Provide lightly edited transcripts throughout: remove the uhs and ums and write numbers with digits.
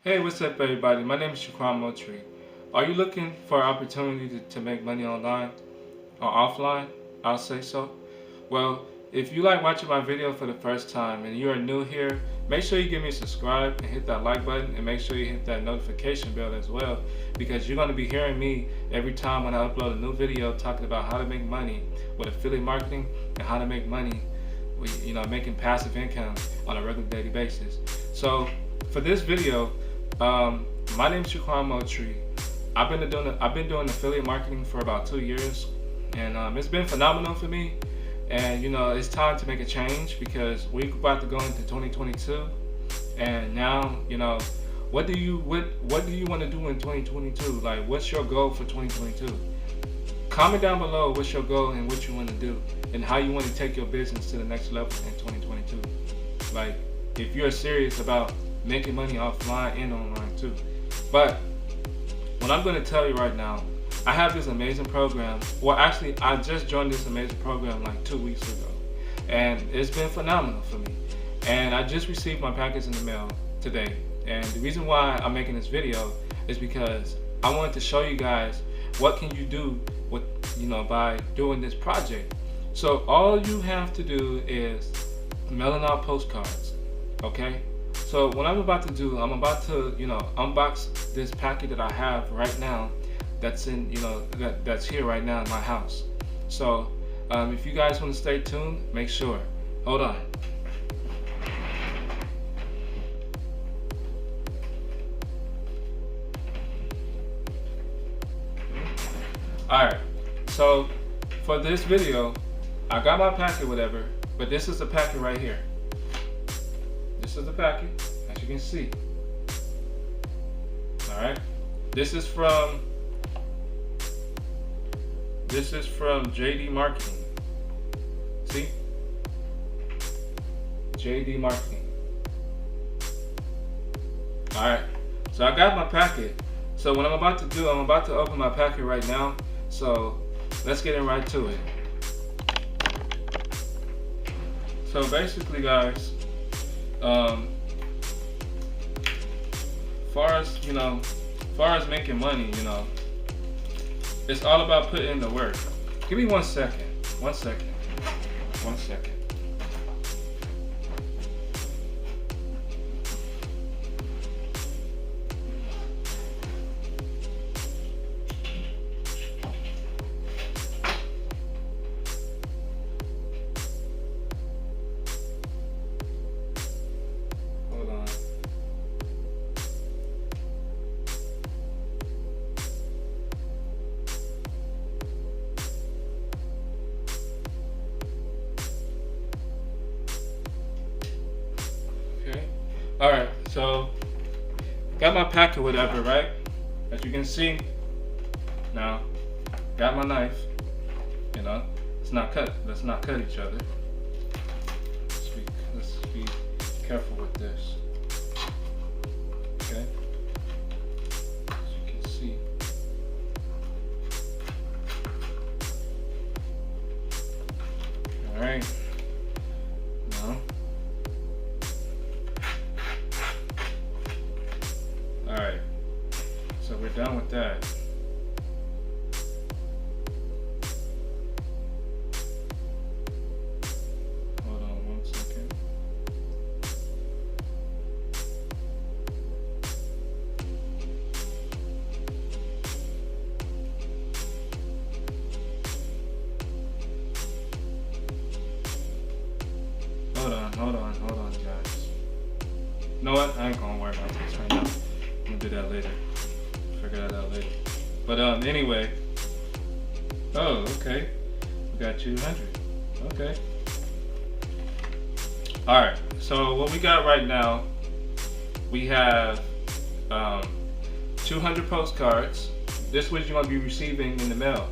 Hey, what's up, everybody? My name is Shaquan Motri. Are you looking for an opportunity to make money online or offline? I'll say so. Well, if you like watching my video for the first time and you are new here, make sure you give me a subscribe and hit that like button and make sure you hit that notification bell as well because you're going to be hearing me every time when I upload a new video talking about how to make money with affiliate marketing and how to make money with, making passive income on a regular daily basis. So for this video, my name is Shaquan Motri. I've been doing affiliate marketing for about 2 years, and it's been phenomenal for me. And it's time to make a change because we're about to go into 2022. And now, what do you want to do in 2022? Like, what's your goal for 2022? Comment down below what's your goal and what you want to do and how you want to take your business to the next level in 2022. Like, if you're serious about making money offline and online too. But what I'm going to tell you right now, I have this amazing program. Well, actually, I just joined this amazing program like 2 weeks ago, and it's been phenomenal for me. And I just received my package in the mail today. And the reason why I'm making this video is because I wanted to show you guys what can you do with, by doing this project. So all you have to do is mailing out postcards, okay? So what I'm about to do, I'm about to, unbox this packet that I have right now that's in, that's here right now in my house. So if you guys want to stay tuned, make sure. Hold on. Alright, so for this video, I got my packet, whatever, but this is the packet right here. This is the packet, as you can see. Alright, this is from JD Marketing. See? JD Marketing. Alright, so I got my packet. So what I'm about to do, I'm about to open my packet right now. So let's get in right to it. So basically, guys, far as making money, it's all about putting in the work. Give me 1 second. 1 second. 1 second. Hold on. Okay. Alright, so got my pack or whatever, right? As you can see, now got my knife. Let's not cut each other. Let's be careful with this. Okay. As you can see. Alright. Now. Alright. So we're done with that. Hold on 1 second. Hold on, guys. You know what? I ain't gonna worry about this right now. I'm gonna do that later. Figure that out later. But anyway. Oh, okay. We got 200. Okay. Alright, so what we got right now, we have 200 postcards. This is what you're gonna be receiving in the mail.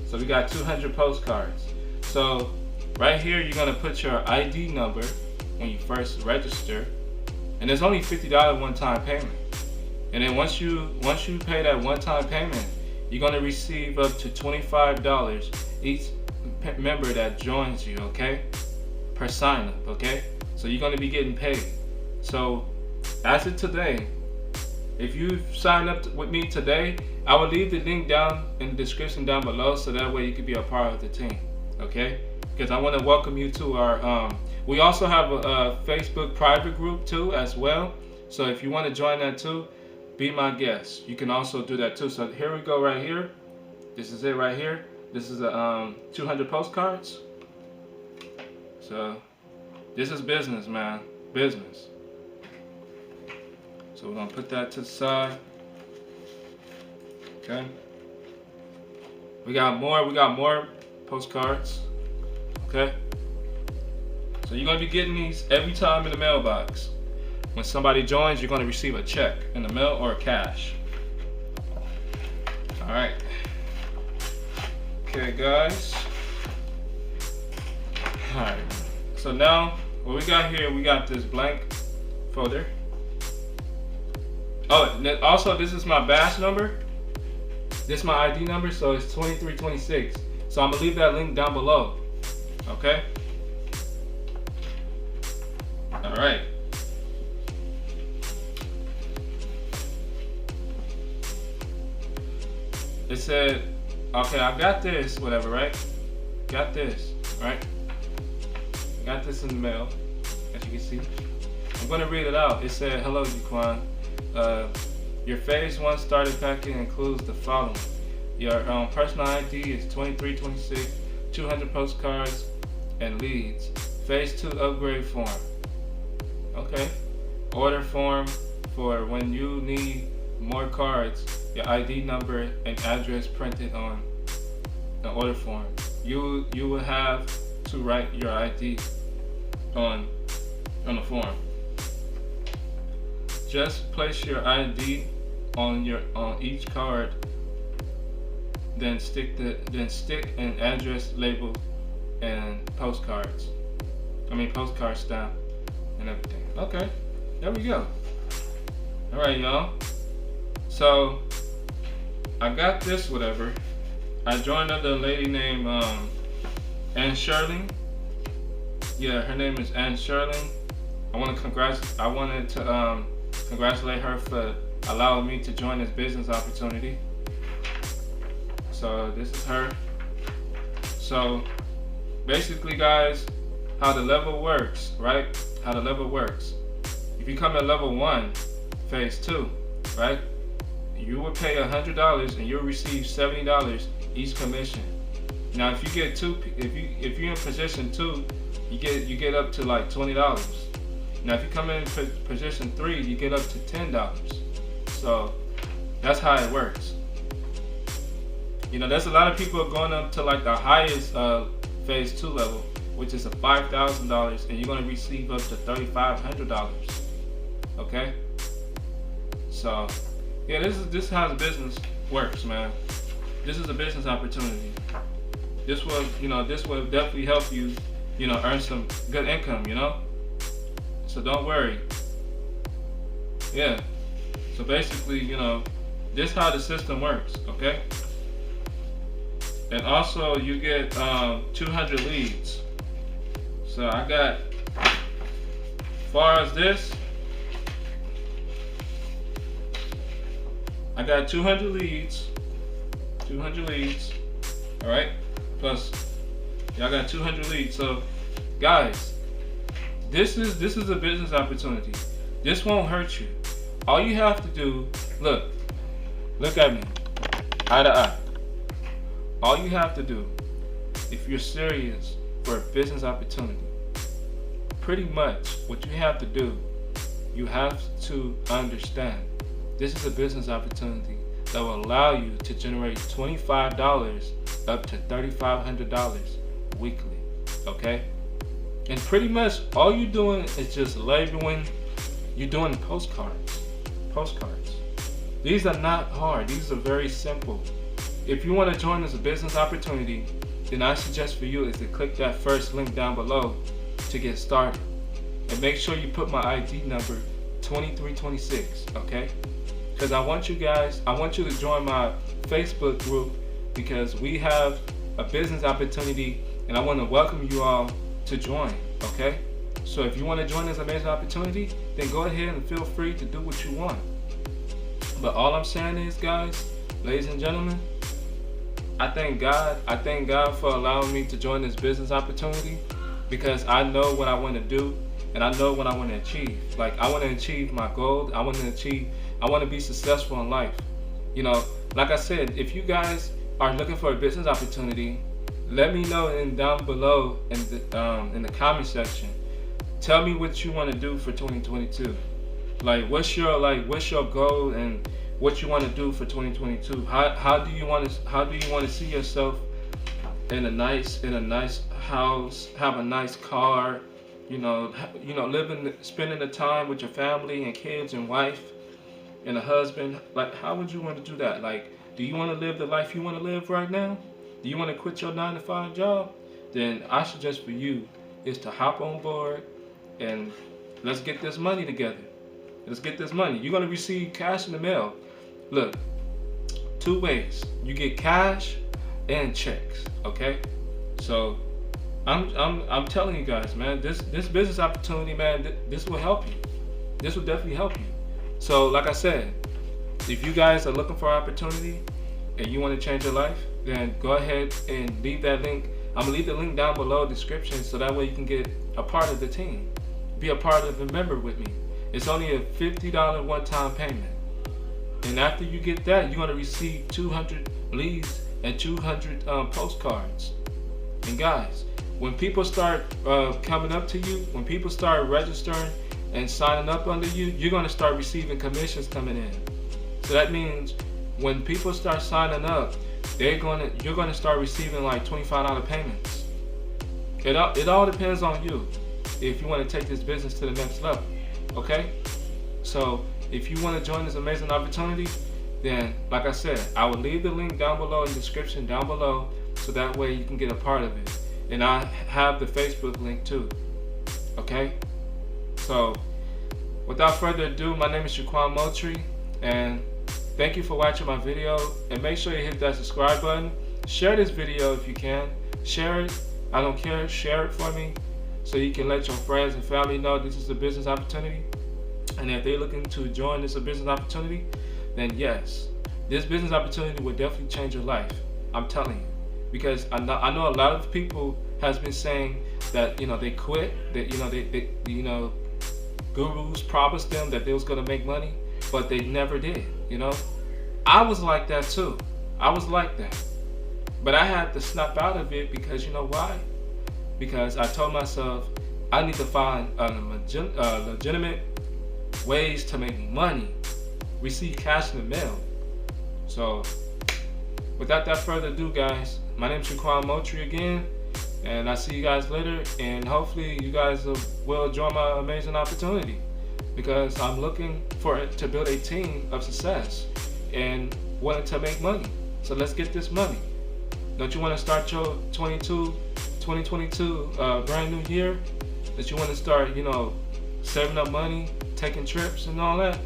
So we got 200 postcards. So right here, you're gonna put your ID number when you first register, and there's only $50 one-time payment. And then once you pay that one-time payment, you're gonna receive up to $25 each member that joins you, okay? Per sign up, okay? So you're gonna be getting paid. So as of today, If you sign up with me today, I will leave the link down in the description down below, so that way you can be a part of the team. Okay? Because I want to welcome you to our. We also have a Facebook private group too as well. So if you want to join that too, be my guest. You can also do that too. So here we go right here. This is it right here. This is a 200 postcards. So this is business, man. Business. So we're gonna put that to the side. Okay. We got more postcards. Okay. So you're gonna be getting these every time in the mailbox. When somebody joins, you're gonna receive a check in the mail or cash. Alright. Okay, guys. Alright. So now what we got here, we got this blank folder. Oh, also this is my badge number. This is my ID number, so it's 2326. So I'm gonna leave that link down below. Okay? Alright. It said, okay, I got this, whatever, right? Got this, right? Got this in the mail, as you can see. I'm gonna read it out. It said, hello, Jaquan. Your phase 1 starter packet includes the following. Your personal ID is 2326, 200 postcards and leads. Phase 2 upgrade form. Okay. Order form for when you need more cards, your ID number and address printed on the order form. You will have to write your ID on the form. Just place your ID on each card, then stick an address label and postcard stamp and everything. Okay, there we go. All right, y'all. So I got this, whatever. I joined another lady named Ann Sherling. Yeah, her name is Ann Sherling. I wanted to congratulate her for allowing me to join this business opportunity. So this is her. So basically, guys, how the level works, right? How the level works. If you come at level 1, phase 2, right? You will pay $100 and you'll receive $70 each commission. Now, if you get if you're in position 2, you get up to like $20. Now, if you come in position 3, you get up to $10. So that's how it works. You know, there's a lot of people going up to like the highest phase 2 level, which is a $5,000, and you're gonna receive up to $3,500. Okay. So yeah, this is how the business works, man. This is a business opportunity. This will definitely help you, earn some good income, So don't worry. Yeah. So basically, this is how the system works, okay? And also you get 200 leads. So I got, as far as this, I got 200 leads. 200 leads. All right. Plus, y'all got 200 leads. So, guys, this is a business opportunity. This won't hurt you. All you have to do, look at me, eye to eye. All you have to do, if you're serious for a business opportunity, pretty much what you have to do, you have to understand this is a business opportunity that will allow you to generate $25 up to $3,500 weekly, okay? And pretty much all you're doing is just labeling. You're doing postcards. These are not hard. These are very simple. If you want to join as a business opportunity, then I suggest for you is to click that first link down below to get started. And make sure you put my ID number 2326, okay? Because I want you to join my Facebook group, because we have a business opportunity and I want to welcome you all to join, okay? So if you want to join this amazing opportunity, then go ahead and feel free to do what you want. But all I'm saying is, guys, ladies and gentlemen, I thank God. I thank God for allowing me to join this business opportunity, because I know what I want to do and I know what I want to achieve. Like, I want to achieve my goal. I want to be successful in life. You know, like I said, if you guys are looking for a business opportunity, let me know down below in the comment section. Tell me what you want to do for 2022. Like, what's your goal and what you want to do for 2022? How do you want to see yourself in a nice house, have a nice car, spending the time with your family and kids and wife and a husband? Like, how would you want to do that? Like, do you want to live the life you want to live right now? Do you want to quit your 9-to-5 job? Then I suggest for you is to hop on board and let's get this money together. Let's get this money. You're gonna receive cash in the mail. Look, 2 ways. You get cash and checks. Okay? So I'm telling you guys, man, this business opportunity, man, this will help you. This will definitely help you. So, like I said, if you guys are looking for an opportunity and you want to change your life, then go ahead and leave that link. I'm gonna leave the link down below in the description, so that way you can get a part of the team. Be a part of a member with me. It's only a $50 one-time payment. And after you get that, you're gonna receive 200 leads and 200 postcards. And guys, when people start coming up to you, when people start registering and signing up under you, you're gonna start receiving commissions coming in. So that means when people start signing up, you're gonna start receiving like $25 payments. It all depends on you if you want to take this business to the next level. Okay? So if you want to join this amazing opportunity, then like I said, I will leave the link down below in the description down below, so that way you can get a part of it. And I have the Facebook link too. Okay? So without further ado, my name is Shaquan Moultrie, and thank you for watching my video. And make sure you hit that subscribe button. Share this video if you can. Share it. I don't care. Share it for me, so you can let your friends and family know this is a business opportunity. And if they're looking to join this business opportunity, then yes, this business opportunity will definitely change your life. I'm telling you, because I know a lot of people has been saying that they quit, that they gurus promised them that they was gonna make money, but they never did. I was like that too. I was like that, but I had to snap out of it, because you know why? Because I told myself I need to find legitimate ways to make money, receive cash in the mail. So without that further ado, guys, my name is Shaquan Moultrie again, and I'll see you guys later, and hopefully you guys will join my amazing opportunity, because I'm looking to build a team of success and wanting to make money. So let's get this money. Don't you want to start your 2022 brand new year? That you want to start, saving up money, taking trips and all that?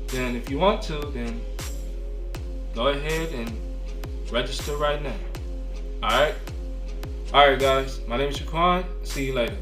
Then if you want to, then go ahead and register right now. Alright guys, my name is Shaquan. See you later.